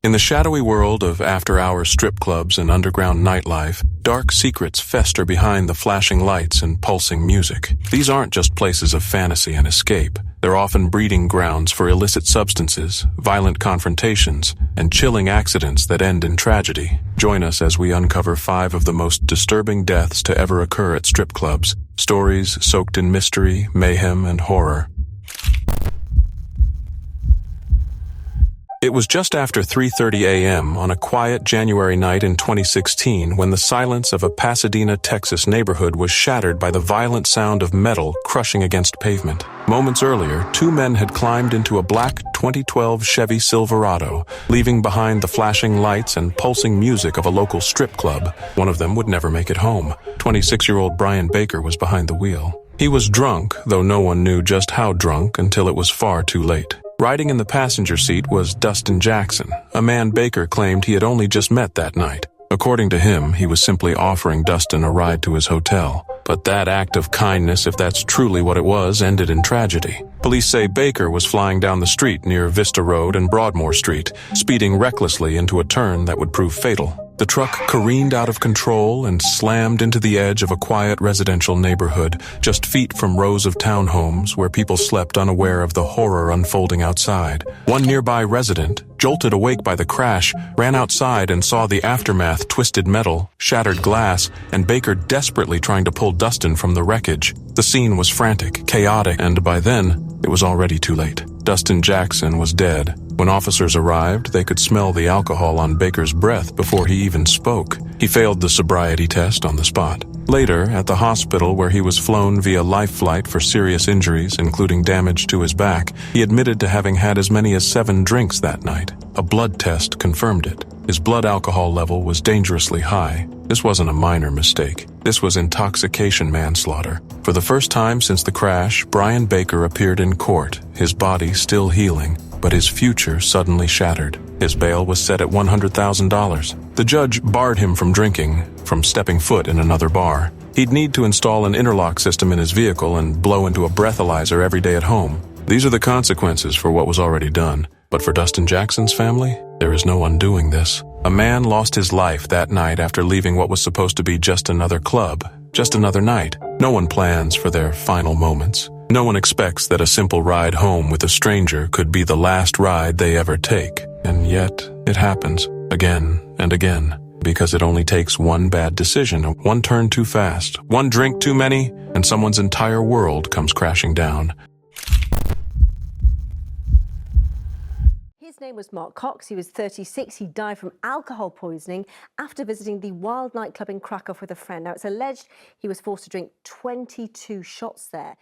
In the shadowy world of after-hours strip clubs and underground nightlife, dark secrets fester behind the flashing lights and pulsing music. These aren't just places of fantasy and escape. They're often breeding grounds for illicit substances, violent confrontations, and chilling accidents that end in tragedy. Join us as we uncover 5 of the most disturbing deaths to ever occur at strip clubs. Stories soaked in mystery, mayhem, and horror. It was just after 3:30 a.m. on a quiet January night in 2016 when the silence of a Pasadena, Texas neighborhood was shattered by the violent sound of metal crushing against pavement. Moments earlier, 2 men had climbed into a black 2012 Chevy Silverado, leaving behind the flashing lights and pulsing music of a local strip club. One of them would never make it home. 26-year-old Brian Baker was behind the wheel. He was drunk, though no one knew just how drunk until it was far too late. Riding in the passenger seat was Dustin Jackson, a man Baker claimed he had only just met that night. According to him, he was simply offering Dustin a ride to his hotel. But that act of kindness, if that's truly what it was, ended in tragedy. Police say Baker was flying down the street near Vista Road and Broadmoor Street, speeding recklessly into a turn that would prove fatal. The truck careened out of control and slammed into the edge of a quiet residential neighborhood, just feet from rows of townhomes where people slept unaware of the horror unfolding outside. One nearby resident, jolted awake by the crash, ran outside and saw the aftermath: twisted metal, shattered glass, and Baker desperately trying to pull Dustin from the wreckage. The scene was frantic, chaotic, and by then, it was already too late. Dustin Jackson was dead. When officers arrived, they could smell the alcohol on Baker's breath before he even spoke. He failed the sobriety test on the spot. Later, at the hospital where he was flown via life flight for serious injuries, including damage to his back, he admitted to having had as many as 7 drinks that night. A blood test confirmed it. His blood alcohol level was dangerously high. This wasn't a minor mistake. This was intoxication manslaughter. For the first time since the crash, Brian Baker appeared in court, his body still healing, but his future suddenly shattered. His bail was set at $100,000. The judge barred him from drinking, from stepping foot in another bar. He'd need to install an interlock system in his vehicle and blow into a breathalyzer every day at home. These are the consequences for what was already done. But for Dustin Jackson's family, there is no undoing this. A man lost his life that night after leaving what was supposed to be just another club, just another night. No one plans for their final moments. No one expects that a simple ride home with a stranger could be the last ride they ever take. And yet, it happens again and again. Because it only takes one bad decision, one turn too fast, one drink too many, and someone's entire world comes crashing down. His name was Mark Cox. He was 36. He died from alcohol poisoning after visiting the Wild nightclub in Krakow with a friend. Now, it's alleged he was forced to drink 22 shots there.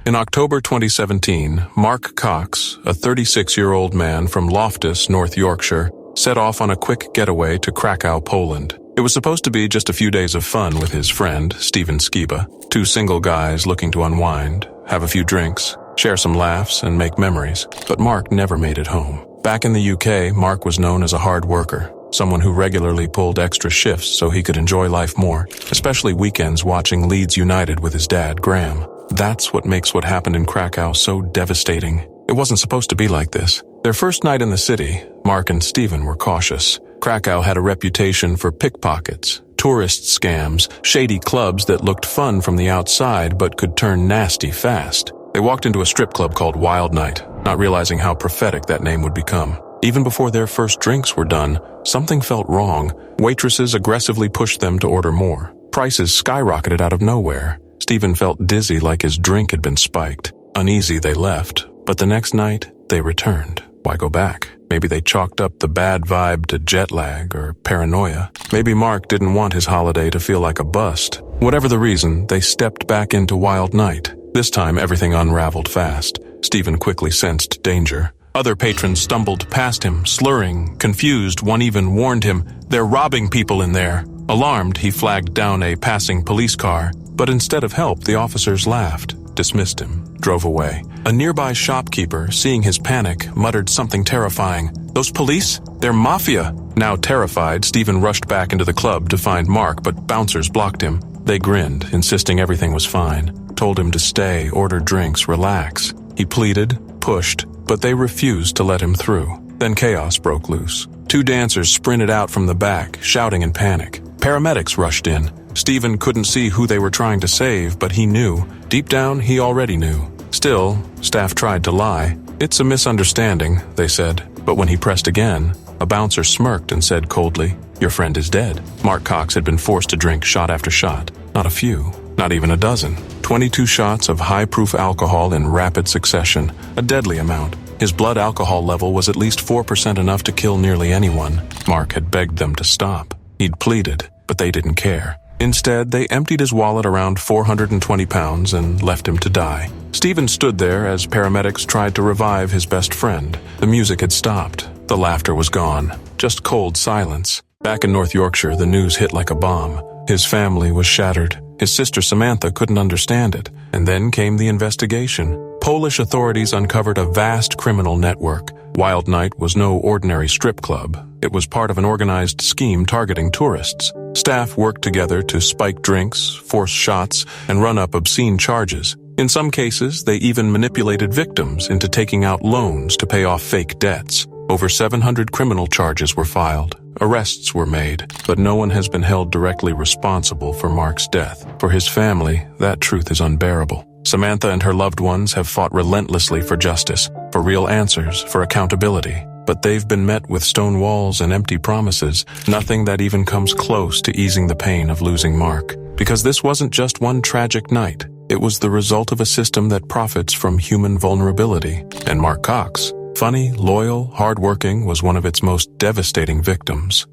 In October 2017, Mark Cox, a 36-year-old man from Loftus, North Yorkshire, set off on a quick getaway to Krakow, Poland. It was supposed to be just a few days of fun with his friend, Steven Skiba, 2 single guys looking to unwind, have a few drinks, share some laughs, and make memories. But Mark never made it home. Back in the UK, Mark was known as a hard worker, someone who regularly pulled extra shifts so he could enjoy life more, especially weekends watching Leeds United with his dad, Graham. That's what makes what happened in Krakow so devastating. It wasn't supposed to be like this. Their first night in the city, Mark and Steven were cautious. Krakow had a reputation for pickpockets, tourist scams, shady clubs that looked fun from the outside but could turn nasty fast. They walked into a strip club called Wild Night, not realizing how prophetic that name would become. Even before their first drinks were done, something felt wrong. Waitresses aggressively pushed them to order more. Prices skyrocketed out of nowhere. Steven felt dizzy like his drink had been spiked. Uneasy, they left. But the next night, they returned. Why go back? Maybe they chalked up the bad vibe to jet lag or paranoia. Maybe Mark didn't want his holiday to feel like a bust. Whatever the reason, they stepped back into Wild Night. This time, everything unraveled fast. Steven quickly sensed danger. Other patrons stumbled past him, slurring, confused. One even warned him, "They're robbing people in there." Alarmed, he flagged down a passing police car. But instead of help, the officers laughed, dismissed him, drove away. A nearby shopkeeper, seeing his panic, muttered something terrifying. "Those police? They're mafia!" Now terrified, Steven rushed back into the club to find Mark, but bouncers blocked him. They grinned, insisting everything was fine. Told him to stay, order drinks, relax. He pleaded, pushed, but they refused to let him through. Then chaos broke loose. Two dancers sprinted out from the back, shouting in panic. Paramedics rushed in. Stephen couldn't see who they were trying to save, but he knew. Deep down, he already knew. Still, staff tried to lie. "It's a misunderstanding," they said. But when he pressed again, a bouncer smirked and said coldly, "Your friend is dead." Mark Cox had been forced to drink shot after shot. Not a few, not even a dozen. 22 shots of high-proof alcohol in rapid succession, a deadly amount. His blood alcohol level was at least 4% enough to kill nearly anyone. Mark had begged them to stop. He'd pleaded, but they didn't care. Instead, they emptied his wallet around 420 pounds and left him to die. Stephen stood there as paramedics tried to revive his best friend. The music had stopped. The laughter was gone. Just cold silence. Back in North Yorkshire, the news hit like a bomb. His family was shattered. His sister Samantha couldn't understand it. And then came the investigation. Polish authorities uncovered a vast criminal network. Wild Night was no ordinary strip club. It was part of an organized scheme targeting tourists. Staff worked together to spike drinks, force shots, and run up obscene charges. In some cases, they even manipulated victims into taking out loans to pay off fake debts. Over 700 criminal charges were filed. Arrests were made, but no one has been held directly responsible for Mark's death. For his family, that truth is unbearable. Samantha and her loved ones have fought relentlessly for justice, for real answers, for accountability. But they've been met with stone walls and empty promises, nothing that even comes close to easing the pain of losing Mark. Because this wasn't just one tragic night. It was the result of a system that profits from human vulnerability. And Mark Cox, funny, loyal, hardworking, was one of its most devastating victims.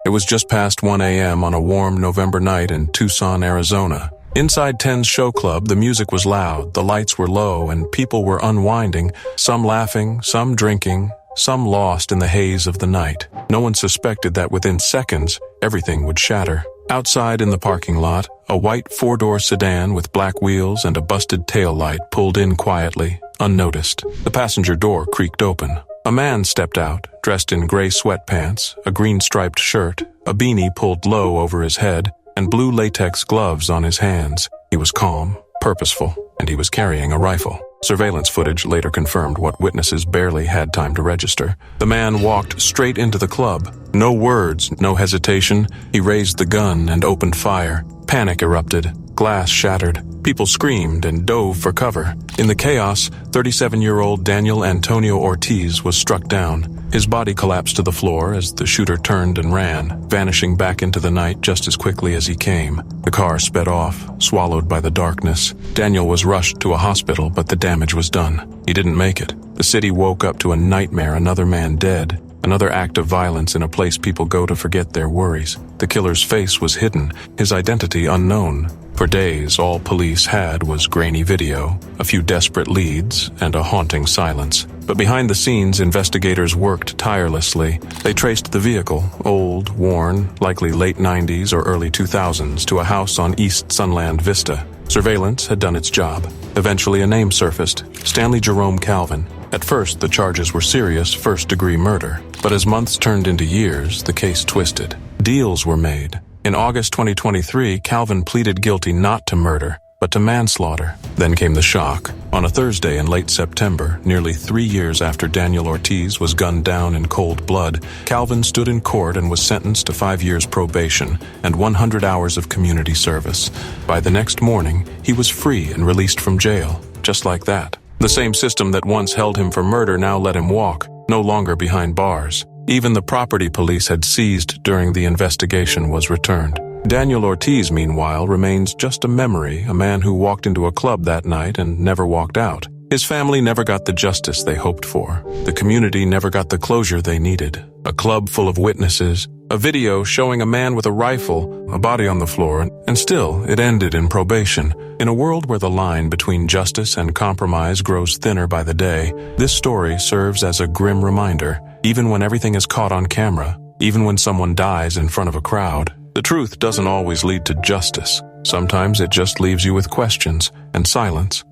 It was just past 1 a.m. on a warm November night in Tucson, Arizona. Inside 10's show club, the music was loud, the lights were low, and people were unwinding, some laughing, some drinking, some lost in the haze of the night. No one suspected that within seconds, everything would shatter. Outside in the parking lot, a white four-door sedan with black wheels and a busted taillight pulled in quietly, unnoticed. The passenger door creaked open. A man stepped out, dressed in gray sweatpants, a green striped shirt, a beanie pulled low over his head, and blue latex gloves on his hands. He was calm, purposeful, and he was carrying a rifle. Surveillance footage later confirmed what witnesses barely had time to register. The man walked straight into the club. No words, no hesitation. He raised the gun and opened fire. Panic erupted. Glass shattered. People screamed and dove for cover. In the chaos, 37-year-old Daniel Antonio Ortiz was struck down. His body collapsed to the floor as the shooter turned and ran, vanishing back into the night just as quickly as he came. The car sped off, swallowed by the darkness. Daniel was rushed to a hospital, but the damage was done. He didn't make it. The city woke up to a nightmare, another man dead. Another act of violence in a place people go to forget their worries. The killer's face was hidden, his identity unknown. For days, all police had was grainy video, a few desperate leads, and a haunting silence. But behind the scenes, investigators worked tirelessly. They traced the vehicle, old, worn, likely late 90s or early 2000s, to a house on East Sunland Vista. Surveillance had done its job. Eventually, a name surfaced: Stanley Jerome Calvin. At first, the charges were serious first-degree murder. But as months turned into years, the case twisted. Deals were made. In August 2023, Calvin pleaded guilty not to murder, but to manslaughter. Then came the shock. On a Thursday in late September, nearly 3 years after Daniel Ortiz was gunned down in cold blood, Calvin stood in court and was sentenced to 5 years probation and 100 hours of community service. By the next morning, he was free and released from jail, just like that. The same system that once held him for murder now let him walk, no longer behind bars. Even the property police had seized during the investigation was returned. Daniel Ortiz, meanwhile, remains just a memory, a man who walked into a club that night and never walked out. His family never got the justice they hoped for. The community never got the closure they needed. A club full of witnesses, a video showing a man with a rifle, a body on the floor, and still it ended in probation. In a world where the line between justice and compromise grows thinner by the day, this story serves as a grim reminder. Even when everything is caught on camera, even when someone dies in front of a crowd, the truth doesn't always lead to justice. Sometimes it just leaves you with questions and silence.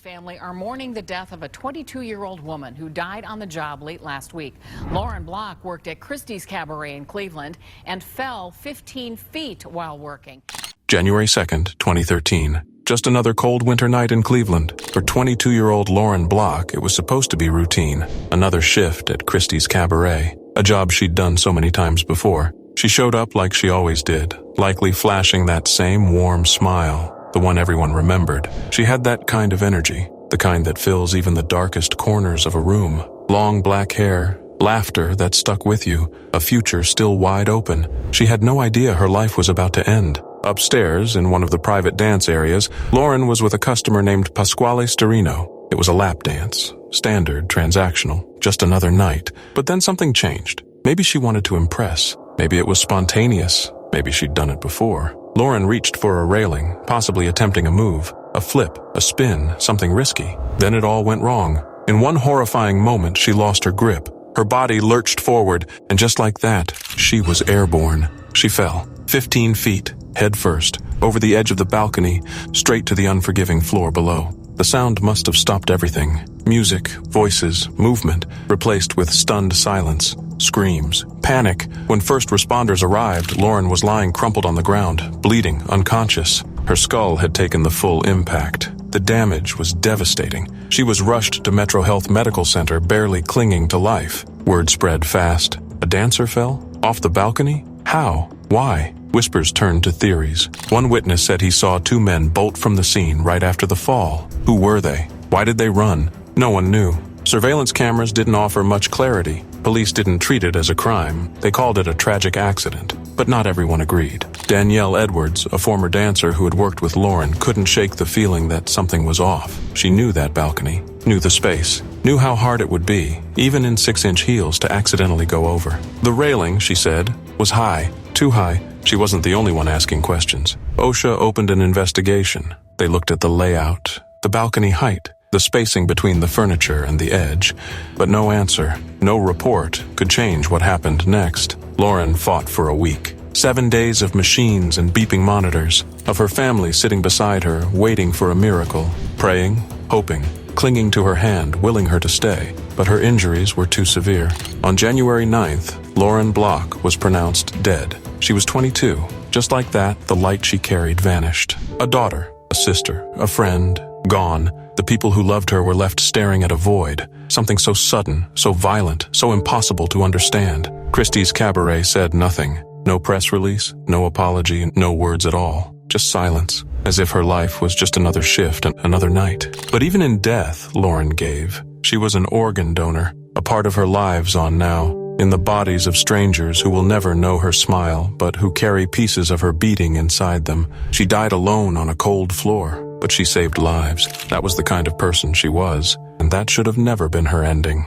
Family family are mourning the death of a 22-year-old woman who died on the job late last week. Lauren Block worked at Christie's Cabaret in Cleveland and fell 15 feet while working. January 2nd, 2013. Just another cold winter night in Cleveland. For 22-year-old Lauren Block, it was supposed to be routine. Another shift at Christie's Cabaret, a job she'd done so many times before. She showed up like she always did, likely flashing that same warm smile. The one everyone remembered. She had that kind of energy, the kind that fills even the darkest corners of a room. Long black hair, laughter that stuck with you, a future still wide open. She had no idea her life was about to end. Upstairs, in one of the private dance areas, Lauren was with a customer named Pasquale Starino. It was a lap dance, standard, transactional, just another night. But then something changed. Maybe she wanted to impress. Maybe it was spontaneous. Maybe she'd done it before. Lauren reached for a railing, possibly attempting a move, a flip, a spin, something risky. Then it all went wrong. In one horrifying moment, she lost her grip. Her body lurched forward, and just like that, she was airborne. She fell, 15 feet, head first, over the edge of the balcony, straight to the unforgiving floor below. The sound must have stopped everything. Music, voices, movement, replaced with stunned silence. Screams, panic. When first responders arrived, Lauren was lying crumpled on the ground, bleeding, unconscious. Her skull had taken the full impact. The damage was devastating. She was rushed to Metro Health Medical Center, barely clinging to life. Word spread fast. A dancer fell? Off the balcony? How? Why? Whispers turned to theories. One witness said he saw two men bolt from the scene right after the fall. Who were they? Why did they run? No one knew. Surveillance cameras didn't offer much clarity. Police didn't treat it as a crime. They called it a tragic accident. But not everyone agreed. Danielle Edwards, a former dancer who had worked with Lauren, couldn't shake the feeling that something was off. She knew that balcony, knew the space, knew how hard it would be, even in 6-inch heels, to accidentally go over. The railing, she said, was high, too high. She wasn't the only one asking questions. OSHA opened an investigation. They looked at the layout, the balcony height, the spacing between the furniture and the edge, but no answer, no report could change what happened next. Lauren fought for a week. 7 days of machines and beeping monitors, of her family sitting beside her, waiting for a miracle, praying, hoping, clinging to her hand, willing her to stay. But her injuries were too severe. On January 9th, Lauren Block was pronounced dead. She was 22. Just like that, the light she carried vanished. A daughter, a sister, a friend, gone. The people who loved her were left staring at a void, something so sudden, so violent, so impossible to understand. Christie's Cabaret said nothing. No press release, no apology, no words at all. Just silence, as if her life was just another shift, another night. But even in death, Lauren gave. She was an organ donor, a part of her lives on now, in the bodies of strangers who will never know her smile, but who carry pieces of her beating inside them. She died alone on a cold floor. But she saved lives. That was the kind of person she was, and that should have never been her ending.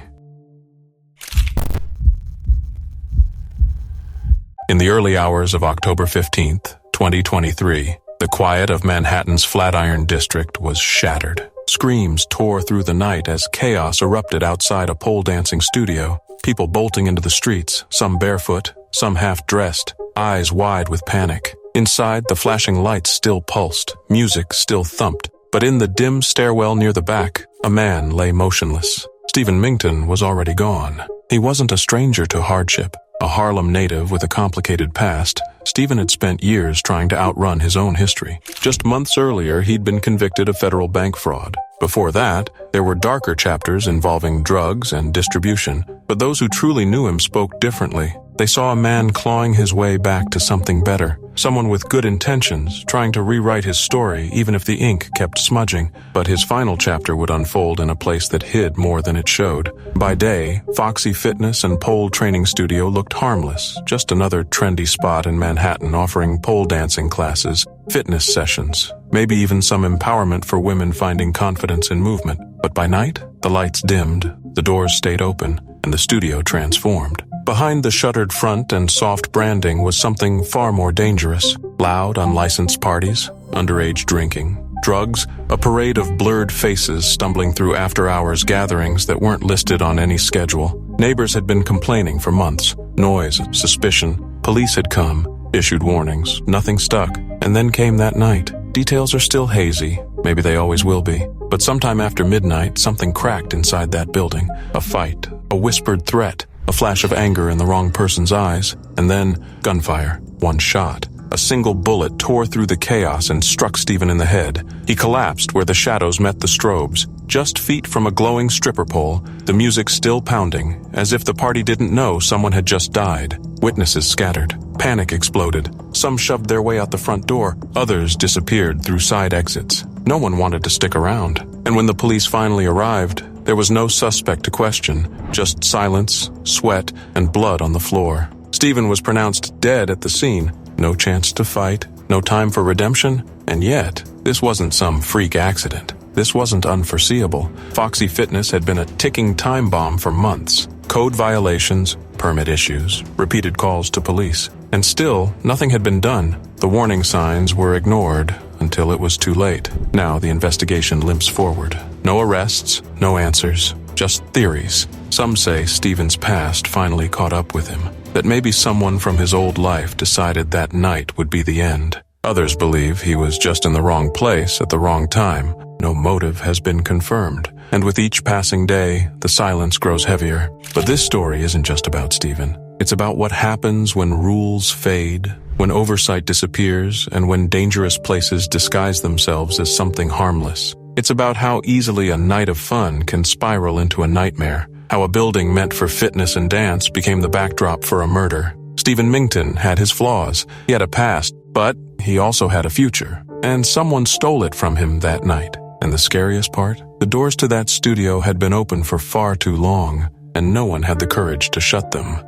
In the early hours of October 15th, 2023, the quiet of Manhattan's Flatiron District was shattered. Screams tore through the night as chaos erupted outside a pole dancing studio. People bolting into the streets, some barefoot, some half-dressed, eyes wide with panic. Inside, the flashing lights still pulsed, music still thumped, but in the dim stairwell near the back, a man lay motionless. Stephen Mington was already gone. He wasn't a stranger to hardship. A Harlem native with a complicated past, Stephen had spent years trying to outrun his own history. Just months earlier, he'd been convicted of federal bank fraud. Before that, there were darker chapters involving drugs and distribution, but those who truly knew him spoke differently. They saw a man clawing his way back to something better, someone with good intentions, trying to rewrite his story even if the ink kept smudging. But his final chapter would unfold in a place that hid more than it showed. By day, Foxy Fitness and Pole Training Studio looked harmless, just another trendy spot in Manhattan offering pole dancing classes, fitness sessions, maybe even some empowerment for women finding confidence in movement. But by night, the lights dimmed, the doors stayed open, and the studio transformed. Behind the shuttered front and soft branding was something far more dangerous. Loud, unlicensed parties, underage drinking, drugs, a parade of blurred faces stumbling through after-hours gatherings that weren't listed on any schedule. Neighbors had been complaining for months. Noise, suspicion. Police had come, issued warnings. Nothing stuck. And then came that night. Details are still hazy. Maybe they always will be. But sometime after midnight, something cracked inside that building. A fight, a whispered threat, a flash of anger in the wrong person's eyes, and then gunfire. One shot. A single bullet tore through the chaos and struck Stephen in the head. He collapsed where the shadows met the strobes, just feet from a glowing stripper pole, the music still pounding, as if the party didn't know someone had just died. Witnesses scattered. Panic exploded. Some shoved their way out the front door. Others disappeared through side exits. No one wanted to stick around. And when the police finally arrived, there was no suspect to question, just silence, sweat, and blood on the floor. Stephen was pronounced dead at the scene. No chance to fight, no time for redemption, and yet, this wasn't some freak accident. This wasn't unforeseeable. Foxy Fitness had been a ticking time bomb for months. Code violations, permit issues, repeated calls to police. And still, nothing had been done. The warning signs were ignored until it was too late. Now the investigation limps forward. No arrests, no answers, just theories. Some say Stephen's past finally caught up with him. That maybe someone from his old life decided that night would be the end. Others believe he was just in the wrong place at the wrong time. No motive has been confirmed. And with each passing day, the silence grows heavier. But this story isn't just about Stephen. It's about what happens when rules fade, when oversight disappears, and when dangerous places disguise themselves as something harmless. It's about how easily a night of fun can spiral into a nightmare. How a building meant for fitness and dance became the backdrop for a murder. Stephen Mington had his flaws. He had a past, but he also had a future. And someone stole it from him that night. And the scariest part? The doors to that studio had been open for far too long, and no one had the courage to shut them.